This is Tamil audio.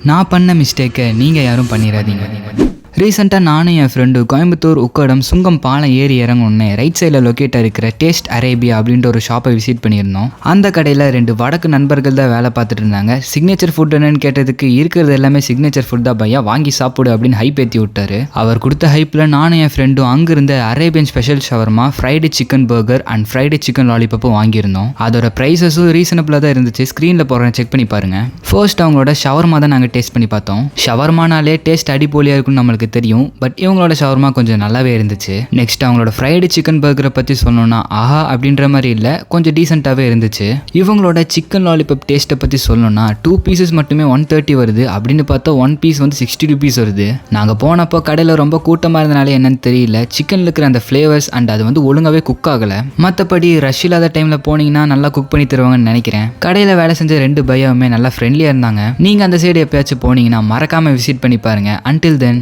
நான் பண்ண மிஸ்டேக்கை நீங்கள் யாரும் பண்ணிடாதீங்க. ரீசெண்டாக நானும் என் ஃப்ரெண்டு கோயம்புத்தூர் உக்கடம் சுங்கம் பாலம் ஏறி இறங்கணுன்னே ரைட் சைடில் லொக்கேட்டாக இருக்கிற டேஸ்ட் அரேபியா அப்படின்ற ஒரு ஷாப்பை விசிட் பண்ணியிருந்தோம். அந்த கடையில் 2 வடக்கு நண்பர்கள் தான் வேலை பார்த்துட்டு இருந்தாங்க. சிக்னேச்சர் ஃபுட் என்னன்னு கேட்டதுக்கு இருக்கிறது எல்லாமே சிக்னேச்சர் ஃபுட் தான் பையா, வாங்கி சாப்பிடு அப்படின்னு ஹைப் ஏற்றி விட்டாரு. அவர் கொடுத்த ஹைப்பில் நானும் என் ஃப்ரெண்டும் அங்கிருந்த Arabian special shawarma, fried chicken burger and fried chicken லாலிபப்பும் வாங்கியிருந்தோம். அதோட ப்ரைஸஸும் ரீசனபிளாக தான் இருந்துச்சு. ஸ்க்ரீனில் போடுறேன், செக் பண்ணி பாருங்கள். ஃபர்ஸ்ட் அவங்களோட ஷவர்மா தான் நாங்கள் டேஸ்ட் பண்ணி பார்த்தோம். ஷவர்மானாலே டேஸ்ட் அடிப்பொலியாக இருக்குன்னு நம்மளுக்கு தெரியும். பட் இவங்களோட ஷவர்மா கொஞ்சம் நல்லாவே இருந்துச்சு. நெக்ஸ்ட் அவங்களோட ஃப்ரைடு சிக்கன் பர்கரை பற்றி சொல்லணும்னா ஆஹா அப்படின்ற மாதிரி இல்லை, கொஞ்சம் டீசெண்டாகவே இருந்துச்சு. இவங்களோட சிக்கன் லாலிபப் டேஸ்ட்டை பற்றி சொல்லணும்னா 2 பீசஸ் மட்டுமே 130 வருது, அப்படின்னு பார்த்தா 1 பீஸ் வந்து 60 rupees வருது. நாங்கள் போனப்போ கடையில் ரொம்ப கூட்டமாக இருந்தனால என்னன்னு தெரியல, சிக்கனில் இருக்கிற அந்த ஃப்ளேவர்ஸ் அண்ட் அது வந்து ஒழுங்காகவே குக் ஆகலை. மற்றபடி ரஷ் இல்லாத டைமில் போனீங்கன்னா நல்லா குக் பண்ணி தருவாங்கன்னு நினைக்கிறேன். கடையில் வேலை செஞ்ச 2 பையாவுமே நல்லா ஃப்ரெண்ட்லியாக இருந்தாங்க. நீங்கள் அந்த சைடு எப்பயாச்சும் போனீங்கன்னா மறக்காமல் விசிட் பண்ணி பாருங்கள். Until then